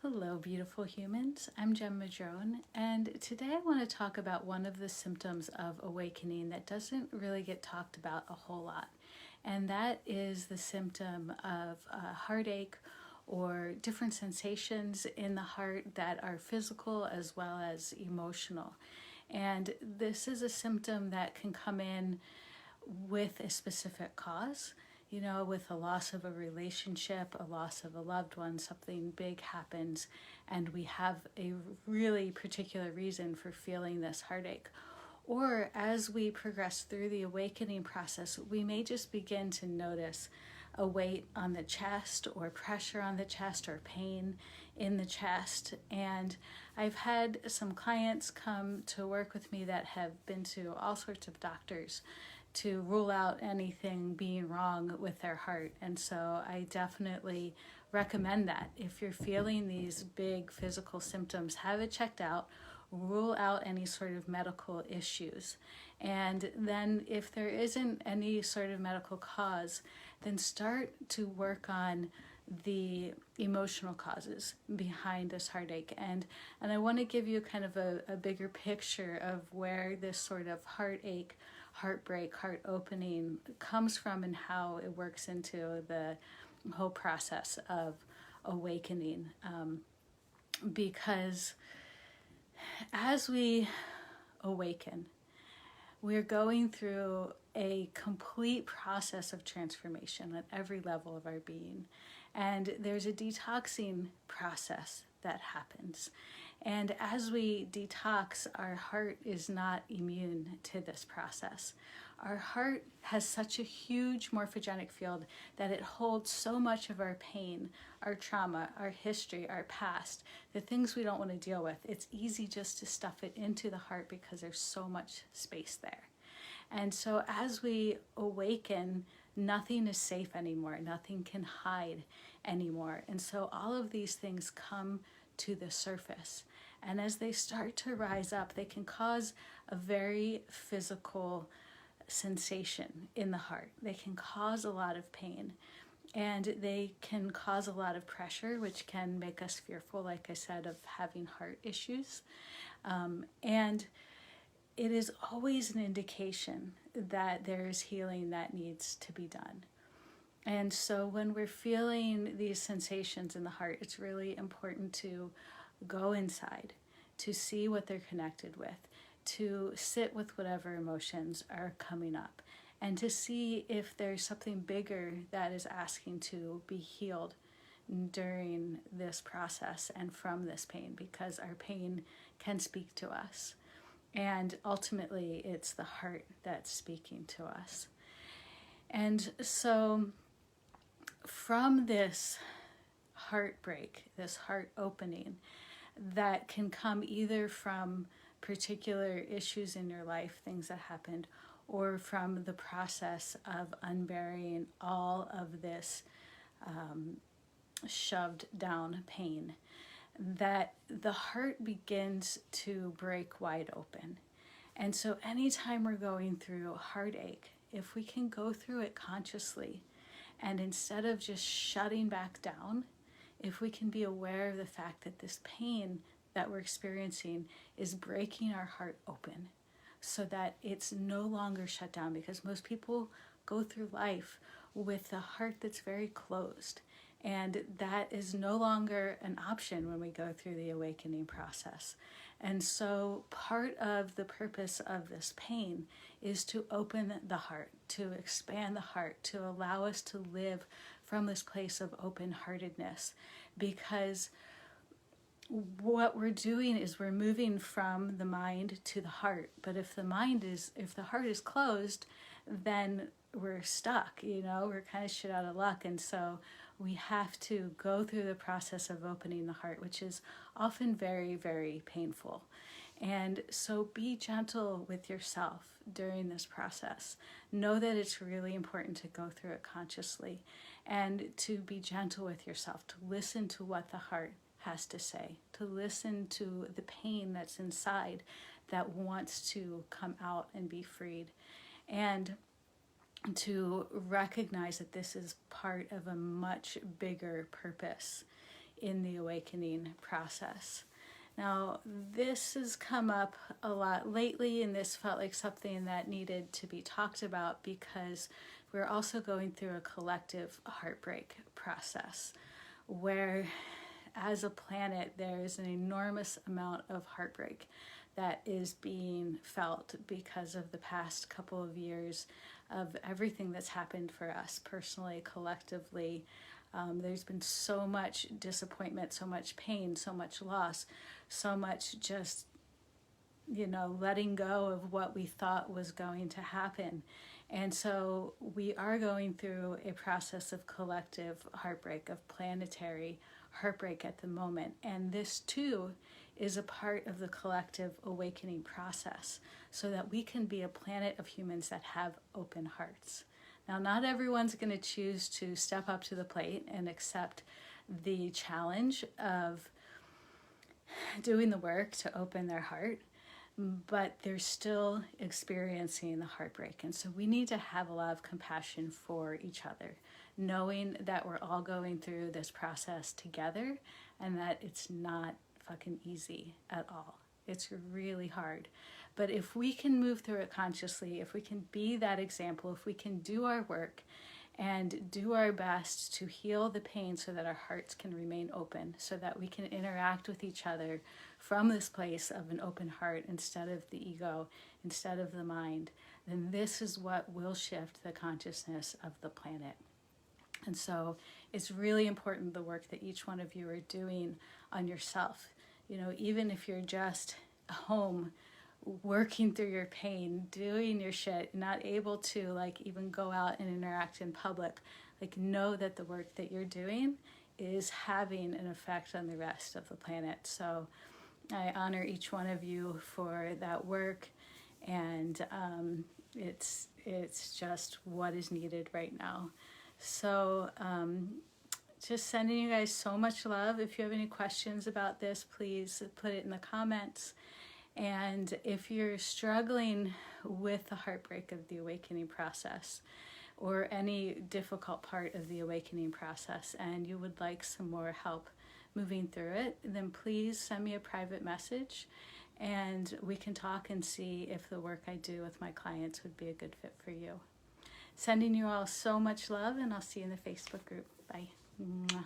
Hello, beautiful humans. I'm Jem Madrone, and today I want to talk about one of the symptoms of awakening that doesn't really get talked about a whole lot, and that is the symptom of heartache or different sensations in the heart that are physical as well as emotional. And this is a symptom that can come in with a specific cause. With a loss of a relationship, a loss of a loved one, something big happens, and we have a really particular reason for feeling this heartache. Or as we progress through the awakening process, we may just begin to notice a weight on the chest, or pressure on the chest, or pain in the chest. And I've had some clients come to work with me that have been to all sorts of doctors to rule out anything being wrong with their heart. And so I definitely recommend that. If you're feeling these big physical symptoms, have it checked out, rule out any sort of medical issues. And then if there isn't any sort of medical cause, then start to work on the emotional causes behind this heartache. And I want to give you kind of a bigger picture of where this sort of heartache, heartbreak, heart opening comes from, and how it works into the whole process of awakening. Because as we awaken, we're going through a complete process of transformation at every level of our being. And there's a detoxing process that happens. And as we detox, our heart is not immune to this process. Our heart has such a huge morphogenic field that it holds so much of our pain, our trauma, our history, our past, the things we don't want to deal with. It's easy just to stuff it into the heart because there's so much space there. And so as we awaken, nothing is safe anymore. Nothing can hide anymore. And so all of these things come to the surface. And as they start to rise up, they can cause a very physical sensation in the heart. They can cause a lot of pain, and they can cause a lot of pressure, which can make us fearful, like I said, of having heart issues. And it is always an indication that there is healing that needs to be done. And so when we're feeling these sensations in the heart, it's really important to go inside, to see what they're connected with, to sit with whatever emotions are coming up, and to see if there's something bigger that is asking to be healed during this process and from this pain, because our pain can speak to us. And ultimately, it's the heart that's speaking to us. And so from this heartbreak, this heart opening, that can come either from particular issues in your life, things that happened, or from the process of unburying all of this shoved down pain, that the heart begins to break wide open. And so anytime we're going through heartache, if we can go through it consciously, and instead of just shutting back down, if we can be aware of the fact that this pain that we're experiencing is breaking our heart open so that it's no longer shut down, because most people go through life with a heart that's very closed. And that is no longer an option when we go through the awakening process. And so part of the purpose of this pain is to open the heart, to expand the heart, to allow us to live from this place of open-heartedness. Because what we're doing is we're moving from the mind to the heart. But if the heart is closed, then we're stuck, we're kind of shit out of luck. And so we have to go through the process of opening the heart, which is often very, very painful. And so be gentle with yourself during this process. Know that it's really important to go through it consciously, and to be gentle with yourself, to listen to what the heart has to say, to listen to the pain that's inside that wants to come out and be freed. And to recognize that this is part of a much bigger purpose in the awakening process. Now, this has come up a lot lately, and this felt like something that needed to be talked about because we're also going through a collective heartbreak process where, as a planet, there's an enormous amount of heartbreak that is being felt because of the past couple of years of everything that's happened for us personally, collectively. There's been so much disappointment, so much pain, so much loss, so much just, letting go of what we thought was going to happen. And so we are going through a process of collective heartbreak, of planetary heartbreak at the moment. And this too is a part of the collective awakening process so that we can be a planet of humans that have open hearts. Now, not everyone's going to choose to step up to the plate and accept the challenge of doing the work to open their heart, but they're still experiencing the heartbreak. And so we need to have a lot of compassion for each other, knowing that we're all going through this process together and that it's not fucking easy at all. It's really hard. But if we can move through it consciously, if we can be that example, if we can do our work and do our best to heal the pain so that our hearts can remain open, so that we can interact with each other from this place of an open heart instead of the ego, instead of the mind, then this is what will shift the consciousness of the planet. And so it's really important, the work that each one of you are doing on yourself. Even if you're just home working through your pain, doing your shit, not able to even go out and interact in public, know that the work that you're doing is having an effect on the rest of the planet. So I honor each one of you for that work, and it's just what is needed right now. So just sending you guys so much love. If you have any questions about this, please put it in the comments. And if you're struggling with the heartbreak of the awakening process or any difficult part of the awakening process and you would like some more help moving through it, then please send me a private message and we can talk and see if the work I do with my clients would be a good fit for you. Sending you all so much love, and I'll see you in the Facebook group. Bye. Mwah.